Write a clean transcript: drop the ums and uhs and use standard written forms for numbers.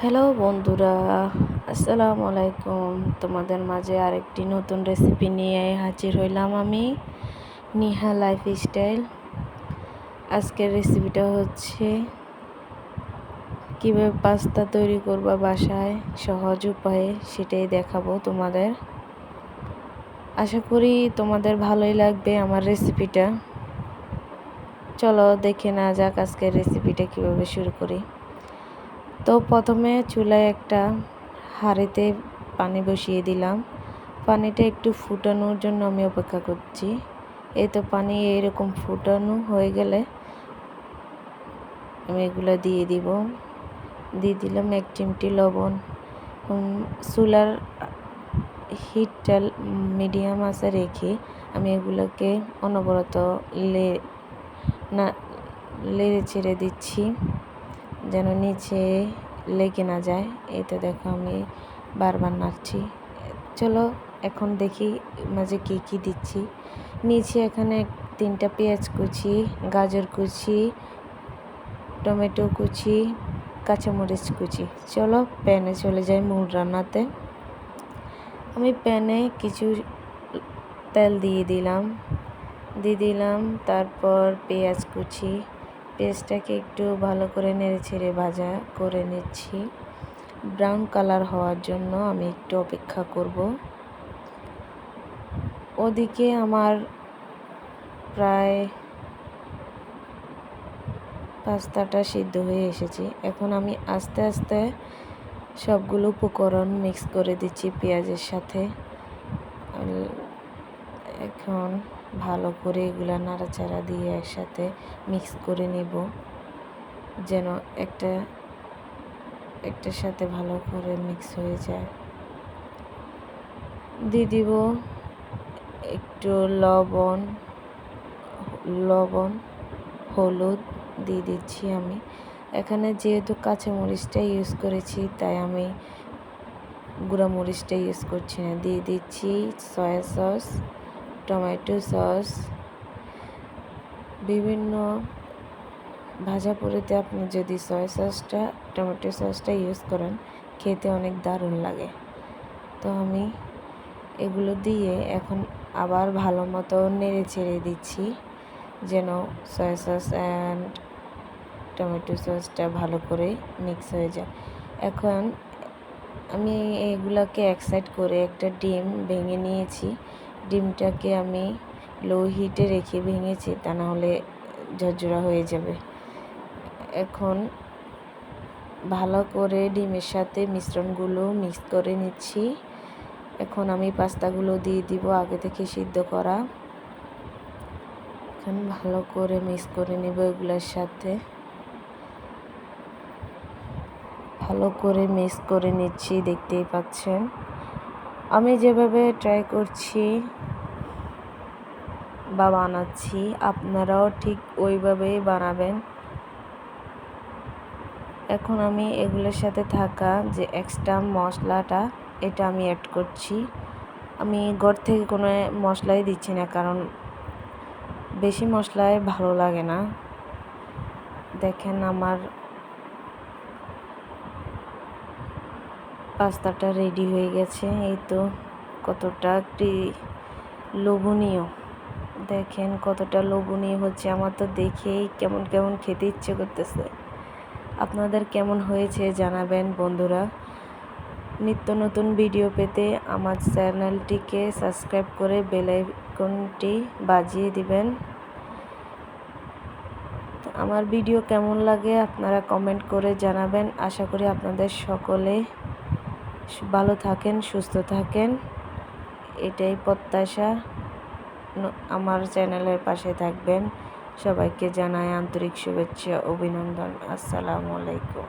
Hello বন্ধুরা, আসসালামু আলাইকুম। তোমাদের মাঝে আরেকটি নতুন রেসিপি নিয়ে হাজির হইলাম আমি, নিহা লাইফস্টাইল। আজকের রেসিপিটা হচ্ছে কীভাবে পাস্তা তৈরি করবা বাসায় সহজ উপায়ে, সেটাই দেখাবো তোমাদের। আশা করি তোমাদের ভালোই লাগবে আমার রেসিপিটা। চলো দেখে না যাক আজকের রেসিপিটা কীভাবে শুরু করি। তো প্রথমে চুলায় একটা হাঁড়িতে পানি বসিয়ে দিলাম। পানিটা একটু ফুটানোর জন্য আমি অপেক্ষা করছি। এই তো পানি এরকম ফুটানো হয়ে গেলে আমি এগুলো দিয়ে দিলাম 1 চিমটি লবণ। চুলার হিটটা মিডিয়াম আঁচে রেখে আমি এগুলোকে অনবরত নেড়ে ছেড়ে দিচ্ছি যেন নিচে লেগে না যায়। এই তো দেখো আমি বারবার নাড়ছি। চলো এখন দেখি মাঝে কি দিচ্ছি। নিচে এখানে 3টা পেঁয়াজ কুচি, গাজর কুচি, টমেটো কুচি, কাঁচামরিচ কুচি। চলো প্যানে চলে যাই মূল রান্নাতে। আমি প্যানে কিছু তেল দিয়ে দিলাম, তারপর পেঁয়াজ কুচি। পেঁয়াজটাকে একটু ভালো করে নেড়ে ছেড়ে ভাজা করে নিচ্ছি। ব্রাউন কালার হওয়ার জন্য আমি একটু অপেক্ষা করব। ওদিকে আমার প্রায় পাস্তাটা সিদ্ধ হয়ে এসেছে। এখন আমি আস্তে আস্তে সবগুলো উপকরণ মিক্স করে দিচ্ছি পেঁয়াজের সাথে। এখন ভালো করে এগুলা নাড়াচাড়া দিয়ে একসাথে মিক্স করে নেব যেন একটার সাথে ভালো করে মিক্স হয়ে যায়। দিয়ে দিব একটু লবণ, হলুদ দিয়ে দিচ্ছি আমি। এখানে যেহেতু কাঁচামরিচটা ইউজ করেছি তাই আমি গুঁড়া মরিচটা ইউজ করছি না। দিয়ে দিচ্ছি সয়া সস, টমেটো সস। বিভিন্ন ভাজা পোড়াতে আপনি যদি সয়া সসটা, টমেটো সসটা ইউজ করেন খেতে অনেক দারুণ লাগে। তো আমি এগুলো দিয়ে এখন আবার ভালো মতো নেড়ে ছেড়ে দিচ্ছি যেন সয়া সস অ্যান্ড টমেটো সসটা ভালো করে মিক্স হয়ে যায়। এখন আমি এগুলোকে এক সাইড করে একটা ডিম ভেঙে নিয়েছি। ডিমটাকে আমি লো হিটে রেখে ভেঙেছি, তা না হলে ঝরঝরা হয়ে যাবে। এখন ভালো করে ডিমের সাথে মিশ্রণগুলো মিক্স করে নিচ্ছি। এখন আমি পাস্তাগুলো দিয়ে দিব আগে থেকে সিদ্ধ করা। এখন ভালো করে মিক্স করে নেব এগুলোর সাথে। ভালো করে মিক্স করে নিচ্ছি, দেখতেই পাচ্ছেন। আমি যেভাবে ট্রাই করছি বা বানাচ্ছি আপনারাও ঠিক ওইভাবেই বানাবেন। এখন আমি এগুলোর সাথে থাকা যে এক্সট্রা মশলাটা এটা আমি অ্যাড করছি। আমি ঘর থেকে কোনো মশলাই দিচ্ছি না, কারণ বেশি মশলায় ভালো লাগে না। দেখেন আমার পাস্তাটা রেডি হয়ে গেছে। এই তো কতটা লোভনীয়, দেখেন কতটা লোভনীয় হচ্ছে। আমার তো দেখেই কেমন খেতে ইচ্ছে করতেছে। আপনাদের কেমন হয়েছে জানাবেন বন্ধুরা। নিত্য নতুন ভিডিও পেতে আমার চ্যানেলটিকে সাবস্ক্রাইব করে বেল আইকনটি বাজিয়ে দিবেন। আমার ভিডিও কেমন লাগে আপনারা কমেন্ট করে জানাবেন। আশা করি আপনাদের সকলে ভালো থাকেন, সুস্থ থাকেন, এটাই প্রত্যাশা। আমার চ্যানেলের পাশে থাকবেন। সবাইকে জানাই আন্তরিক শুভেচ্ছা, অভিনন্দন। আসসালামু আলাইকুম।